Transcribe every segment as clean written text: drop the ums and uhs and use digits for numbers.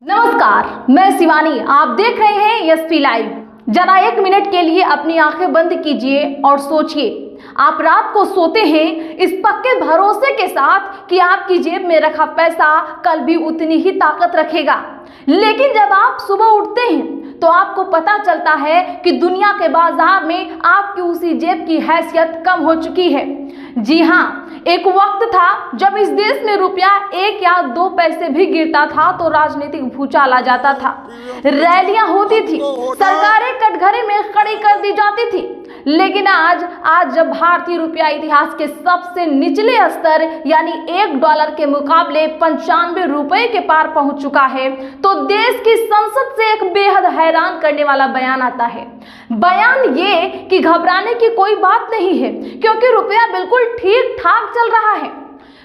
नमस्कार, मैं शिवानी। आप देख रहे हैं एसपी लाइव। जरा एक मिनट के लिए अपनी आंखें बंद कीजिए और सोचिए, आप रात को सोते हैं इस पक्के भरोसे के साथ कि आपकी जेब में रखा पैसा कल भी उतनी ही ताकत रखेगा। लेकिन जब आप सुबह उठते हैं तो आपको पता चलता है कि दुनिया के बाजार में आपकी उसी जेब की हैसियत कम हो चुकी है। जी हाँ, एक वक्त था जब इस देश में रुपया 1 या 2 पैसे भी गिरता था तो राजनीतिक भूचाल आ जाता था, रैलियां होती थी, सरकारें कटघरे में खड़ी कर दी जाती थी। लेकिन आज जब भारतीय रुपया इतिहास के सबसे निचले स्तर यानी $1 के मुकाबले 95 रुपए के पार पहुंच चुका है तो देश की संसद से एक बेहद हैरान करने वाला बयान आता है। बयान ये कि घबराने की कोई बात नहीं है क्योंकि रुपया बिल्कुल ठीक ठाक चल रहा है।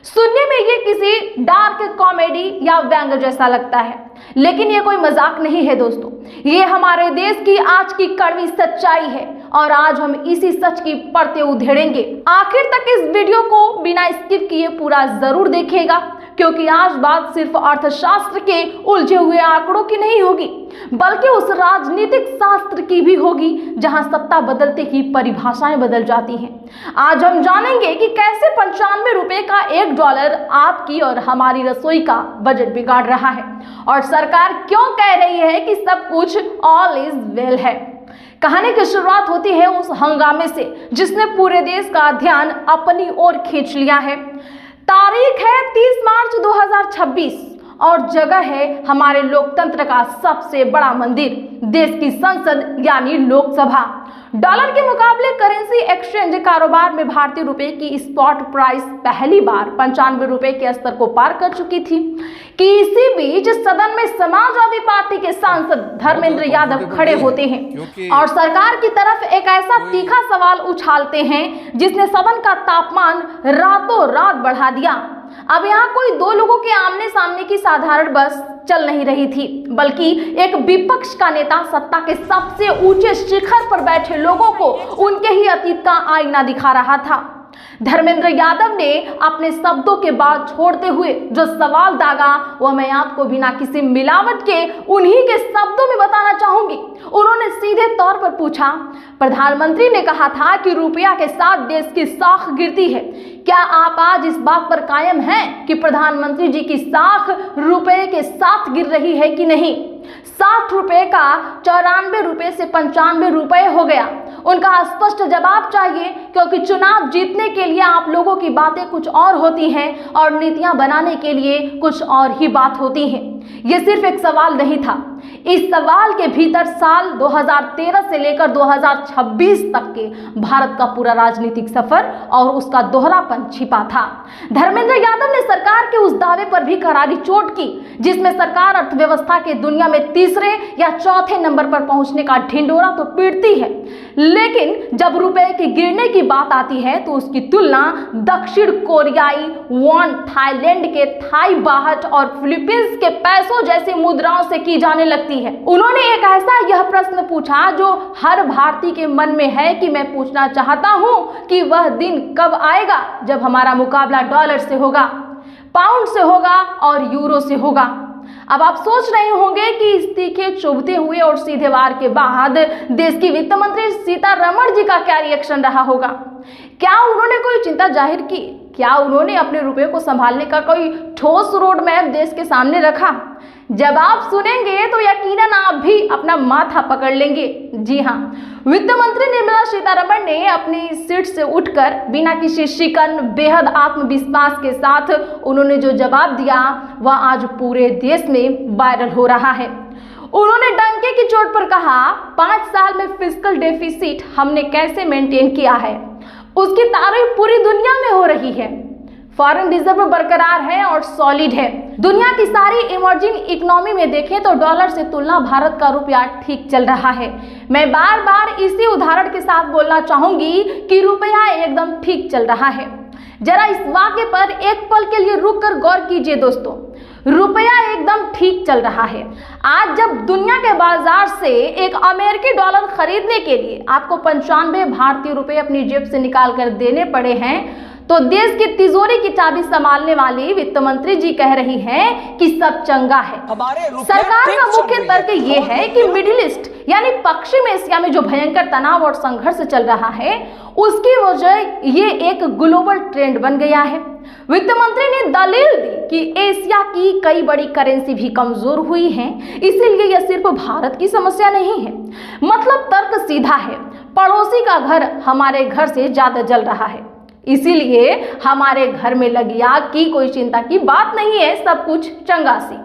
सुनने में ये किसी डार्क कॉमेडी या व्यंग जैसा लगता है, लेकिन ये कोई मजाक नहीं है दोस्तों। ये हमारे देश की आज की कड़वी सच्चाई है और आज हम इसी सच की परतें उधेड़ेंगे। आखिर तक इस वीडियो को बिना स्किप किए पूरा जरूर देखिएगा क्योंकि आज बात सिर्फ अर्थशास्त्र के उलझे हुए आंकड़ों की नहीं होगी बल्कि उस राजनीतिक शास्त्र की भी होगी जहां सत्ता बदलते ही परिभाषाएं बदल जाती हैं। आज हम जानेंगे कि कैसे 95 रुपए का $1 आपकी और हमारी रसोई का बजट बिगाड़ रहा है और सरकार क्यों कह रही है कि सब कुछ ऑल इज वेल है। कहानी की शुरुआत होती है उस हंगामे से जिसने पूरे देश का ध्यान अपनी ओर खींच लिया है। तारीख है 30 मार्च 2026 और जगह है हमारे लोकतंत्र का सबसे बड़ा मंदिर, देश की संसद यानी लोकसभा। डॉलर के मुकाबले करेंसी एक्सचेंज कारोबार में भारतीय रुपए की स्पॉट प्राइस पहली बार 95 रुपए के स्तर को पार कर चुकी थी कि इसी बीच सदन में समाजवादी पार्टी के सांसद धर्मेंद्र यादव खड़े होते हैं और सरकार की तरफ एक ऐसा तीखा सवाल उछालते हैं जिसने सदन का तापमान रातों रात बढ़ा दिया। अब यहाँ कोई 2 लोगों के आमने सामने की साधारण बस चल नहीं रही थी बल्कि एक विपक्ष का नेता सत्ता के सबसे ऊंचे शिखर पर बैठे लोगों को उनके ही अतीत का आईना दिखा रहा था। धर्मेंद्र यादव ने अपने शब्दों के बाद छोड़ते हुए जो सवाल दागा वह मैं आपको बिना किसी मिलावट के उन्हीं के शब्दों में बताना चाहूंगी। उन्होंने सीधे तौर पर पूछा, प्रधानमंत्री ने कहा था कि रुपया के साथ देश की साख गिरती है, क्या आप आज इस बात पर कायम हैं कि प्रधानमंत्री जी की साख रुपए के साथ गिर रही है कि नहीं? 60 रुपए का 94 रुपए से 95 रुपए हो गया। उनका स्पष्ट जवाब चाहिए क्योंकि चुनाव जीतने के लिए आप लोगों की बातें कुछ और होती हैं और नीतियां बनाने के लिए कुछ और ही बात होती है। यह सिर्फ एक सवाल नहीं था, इस सवाल के भीतर साल 2013 से लेकर 2026 तक के भारत का पूरा राजनीतिक सफर और उसका दोहरापन छिपा था। धर्मेंद्र यादव ने सरकार के उस दावे पर भी करारी चोट की जिसमें सरकार अर्थव्यवस्था के दुनिया में तीसरे या चौथे नंबर पर पहुंचने का ढिंडोरा तो पीटती है, लेकिन जब रुपए के गिरने की बात आती है तो उसकी तुलना दक्षिण कोरियाई वॉन, थाईलैंड के थाई बाहट और फिलीपींस के पैसों जैसी मुद्राओं से की जाने लगती है। उन्होंने एक ऐसा यह प्रश्न पूछा जो हर भारतीय के मन में है कि मैं पूछना चाहता हूं कि वह दिन कब आएगा जब हमारा मुकाबला डॉलर से होगा, पाउंड से होगा और यूरो से होगा। अब आप सोच रहे होंगे कि इस तीखे चुभते हुए और सीधे वार के बाद देश की वित्त मंत्री सीतारमण जी का क्या रिएक्शन रहा होगा। क्या उन्होंने कोई चिंता जाहिर की? क्या उन्होंने अपने रुपए को संभालने का कोई ठोस रोड मैप देश के सामने रखा? जब आप सुनेंगे तो यकीनन आप भी अपना माथा पकड़ लेंगे। जी हाँ, वित्त मंत्री निर्मला सीतारमण ने अपनी सीट से उठकर बिना किसी शिकन बेहद आत्मविश्वास के साथ उन्होंने जो जवाब दिया वह आज पूरे देश में वायरल हो रहा है। उन्होंने डंके की चोट पर कहा, 5 साल में फिस्कल डेफिसिट हमने कैसे मेंटेन किया है उसकी तारीफ पूरी दुनिया में हो रही है। फॉरेन रिजर्व बरकरार है और सॉलिड है। दुनिया की सारी इमर्जिंग इकोनॉमी में देखें तो डॉलर से तुलना भारत का रुपया ठीक चल रहा है। मैं बार बार इसी उदाहरण के साथ बोलना चाहूंगी कि रुपया एकदम ठीक चल रहा है। जरा इस वाक्य पर एक पल के लिए रुक कर गौर कीजिए दोस्तों, रुपया एकदम ठीक चल रहा है। आज जब दुनिया के बाजार से एक अमेरिकी डॉलर खरीदने के लिए आपको 95 भारतीय रुपए अपनी जेब से निकाल कर देने पड़े हैं तो देश की तिजोरी की चाबी संभालने वाली वित्त मंत्री जी कह रही हैं कि सब चंगा है। सरकार का मुख्य तर्क ये है कि मिडिल ईस्ट यानी पश्चिम एशिया में जो भयंकर तनाव और संघर्ष चल रहा है उसकी वजह ये एक ग्लोबल ट्रेंड बन गया है। वित्त मंत्री ने दलील दी कि एशिया की कई बड़ी करेंसी भी कमजोर हुई हैं, इसीलिए यह सिर्फ भारत की समस्या नहीं है। मतलब तर्क सीधा है, पड़ोसी का घर हमारे घर से ज्यादा जल रहा है, इसीलिए हमारे घर में लगी आग की कोई चिंता की बात नहीं है, सब कुछ चंगा सी।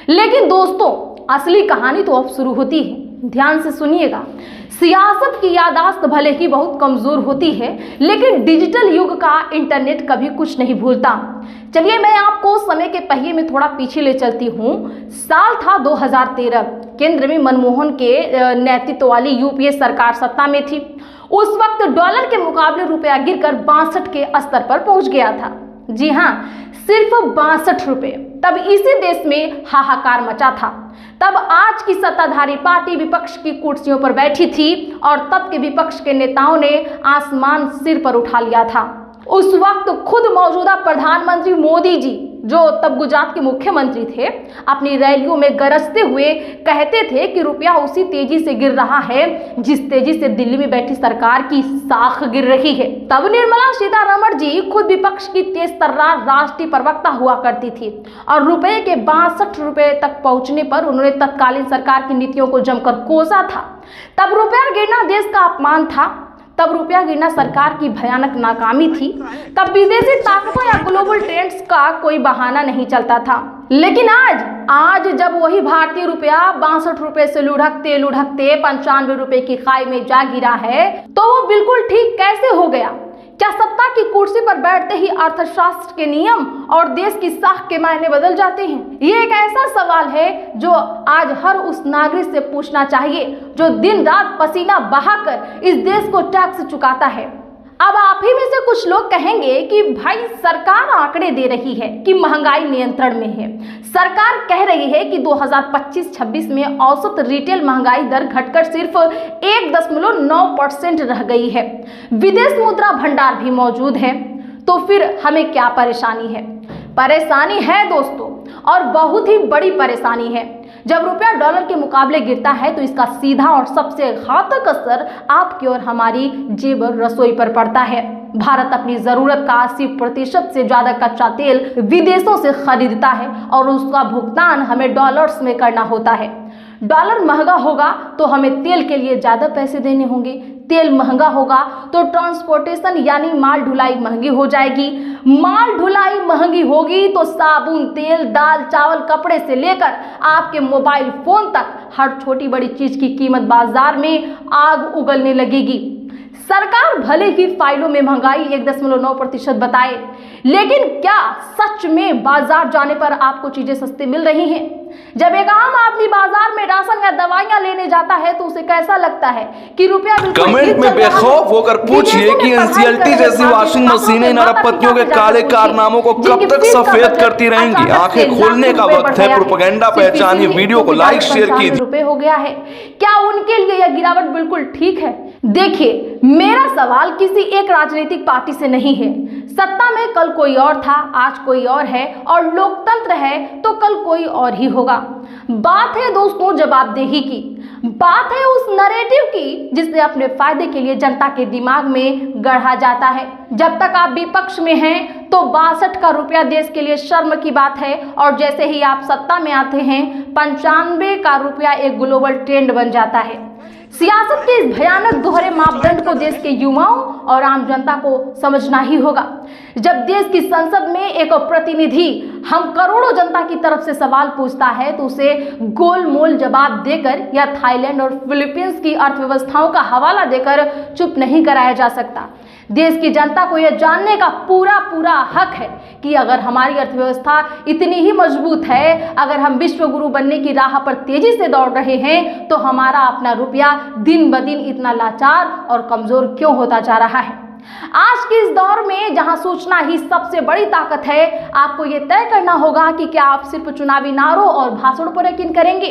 लेकिन दोस्तों असली कहानी तो अब शुरू होती है, ध्यान से सुनिएगा। सियासत की याददाश्त भले ही बहुत कमजोर होती है, लेकिन डिजिटल युग का इंटरनेट कभी कुछ नहीं भूलता। चलिए मैं आपको समय के पहिए में थोड़ा पीछे ले चलती हूँ। साल था 2013, केंद्र में मनमोहन के नेतृत्व वाली यूपीए सरकार सत्ता में थी। उस वक्त डॉलर के मुकाबले रुपया गिरकर 62 के स्तर पर पहुंच गया था। जी हाँ, सिर्फ 62 रुपए। तब इसी देश में हाहाकार मचा था। तब आज की सत्ताधारी पार्टी विपक्ष की कुर्सियों पर बैठी थी और तब के विपक्ष के नेताओं ने आसमान सिर पर उठा लिया था। उस वक्त खुद मौजूदा प्रधानमंत्री मोदी जी, जो तब गुजरात के मुख्यमंत्री थे, अपनी रैलियों में गरजते हुए कहते थे कि रुपया उसी तेजी से गिर रहा है जिस तेजी से दिल्ली में बैठी सरकार की साख गिर रही है। तब निर्मला सीतारमण जी खुद विपक्ष की तेज तर्रार राष्ट्रीय प्रवक्ता हुआ करती थी और रुपए के 62 रुपए तक पहुंचने पर उन्होंने तत्कालीन सरकार की नीतियों को जमकर कोसा था। तब रुपया गिरना देश का अपमान था, तब रुपया गिरना सरकार की भयानक नाकामी थी। तब विदेशी ताकतों या ग्लोबल ट्रेंड्स का कोई बहाना नहीं चलता था। लेकिन आज जब वही भारतीय रुपया 62 रुपए से लुढ़कते लुढ़कते 95 रुपए की खाई में जा गिरा है, तो वो बिल्कुल ठीक कैसे हो गया? क्या सत्ता की कुर्सी पर बैठते ही अर्थशास्त्र के नियम और देश की साख के मायने बदल जाते हैं? ये एक ऐसा सवाल है जो आज हर उस नागरिक से पूछना चाहिए जो दिन रात पसीना बहाकर इस देश को टैक्स चुकाता है। अब आप ही में से कुछ लोग कहेंगे कि भाई सरकार आंकड़े दे रही है कि महंगाई नियंत्रण में है। सरकार कह रही है कि 2025-26 में औसत रिटेल महंगाई दर घटकर सिर्फ 1.9% रह गई है। विदेश मुद्रा भंडार भी मौजूद है। तो फिर हमें क्या परेशानी है? परेशानी है दोस्तों, और बहुत ही बड़ी परेशानी है। जब रुपया डॉलर के मुकाबले गिरता है तो इसका सीधा और सबसे घातक असर आपकी और हमारी जेब रसोई पर पड़ता है। भारत अपनी जरूरत का 80% से ज्यादा कच्चा तेल विदेशों से खरीदता है और उसका भुगतान हमें डॉलर्स में करना होता है। डॉलर महंगा होगा तो हमें तेल के लिए ज्यादा पैसे देने होंगे। तेल महंगा होगा तो ट्रांसपोर्टेशन यानी माल ढुलाई महंगी हो जाएगी। माल ढुलाई महंगी होगी तो साबुन, तेल, दाल, चावल, कपड़े से लेकर आपके मोबाइल फोन तक हर छोटी बड़ी चीज की कीमत बाजार में आग उगलने लगेगी। सरकार भले ही फाइलों में महंगाई 1.9% बताए, लेकिन क्या सच में बाजार जाने पर आपको चीजें सस्ती मिल रही हैं? जब एक आम आदमी बाजार में राशन या दवाइयां लेने जाता है तो उसे कैसा लगता है कि रुपया कमेंट में बेखौफ होकर पूछिए कि एनसीएलटी जैसी वॉशिंग मशीनें इन अरबपतियों के काले कारनामों को कब तक सफेद करती रहेंगी? आंखें खोलने का वक्त है। प्रोपेगेंडा पहचानिए, वीडियो को लाइक शेयर कीजिए। रुपए हो गया है, क्या उनके लिए यह गिरावट बिल्कुल ठीक है? देखिए, मेरा सवाल किसी एक राजनीतिक पार्टी से नहीं है। सत्ता में कल कोई और था, आज कोई और है, और लोकतंत्र है तो कल कोई और ही होगा। बात है दोस्तों जवाबदेही की, बात है उस नैरेटिव की जिसे अपने फायदे के लिए जनता के दिमाग में गढ़ा जाता है। जब तक आप विपक्ष में हैं तो 62 का रुपया देश के लिए शर्म की बात है, और जैसे ही आप सत्ता में आते हैं 95 का रुपया एक ग्लोबल ट्रेंड बन जाता है। सियासत के इस भयानक दोहरे मापदंड को देश के युवाओं और आम जनता को समझना ही होगा। जब देश की संसद में एक प्रतिनिधि हम करोड़ों जनता की तरफ से सवाल पूछता है तो उसे गोलमोल जवाब देकर या थाईलैंड और फिलीपींस की अर्थव्यवस्थाओं का हवाला देकर चुप नहीं कराया जा सकता। देश की जनता को यह जानने का पूरा हक है कि अगर हमारी अर्थव्यवस्था इतनी ही मजबूत है, अगर हम विश्व गुरु बनने की राह पर तेजी से दौड़ रहे हैं, तो हमारा अपना रुपया दिन ब दिन इतना लाचार और कमजोर क्यों होता जा रहा है। आज के इस दौर में जहां सूचना ही सबसे बड़ी ताकत है, आपको ये तय करना होगा कि क्या आप सिर्फ चुनावी नारों और भाषणों पर यकीन करेंगे,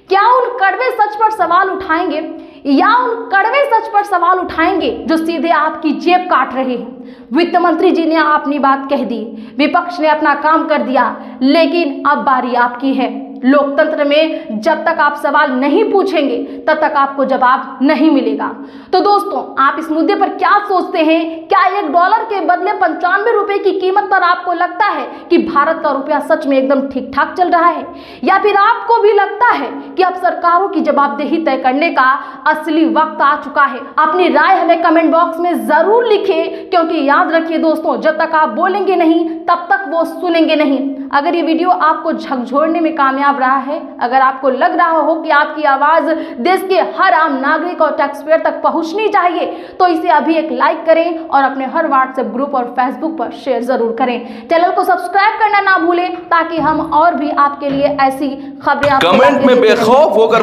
क्या उन कड़वे सच पर सवाल उठाएंगे, या उन कड़वे सच पर सवाल उठाएंगे जो सीधे आपकी जेब काट रहे हैं। वित्त मंत्री जी ने अपनी बात कह दी, विपक्ष ने अपना काम कर दिया, लेकिन अब बारी आपकी है। लोकतंत्र में जब तक आप सवाल नहीं पूछेंगे तब तक आपको जवाब नहीं मिलेगा। तो दोस्तों, आप इस मुद्दे पर क्या सोचते हैं? क्या $1 के बदले 95 रुपए की कीमत पर आपको लगता है कि भारत का रुपया सच में एकदम ठीक ठाक चल रहा है, या फिर आपको भी लगता है कि अब सरकारों की जवाबदेही तय करने का असली वक्त आ चुका है? अपनी राय हमें कमेंट बॉक्स में जरूर लिखें, क्योंकि याद रखिए दोस्तों, जब तक आप बोलेंगे नहीं तब तक वो सुनेंगे नहीं। अगर ये वीडियो आपको झकझोरने में कामयाब रहा है, अगर आपको लग रहा हो कि आपकी आवाज देश के हर आम नागरिक और टैक्सपेयर तक पहुंचनी चाहिए, तो इसे अभी एक लाइक करें और अपने हर व्हाट्सएप ग्रुप और फेसबुक पर शेयर जरूर करें। चैनल को सब्सक्राइब करना ना भूलें, ताकि हम और भी आपके लिए ऐसी खबरें कमेंट में बेखौफ होकर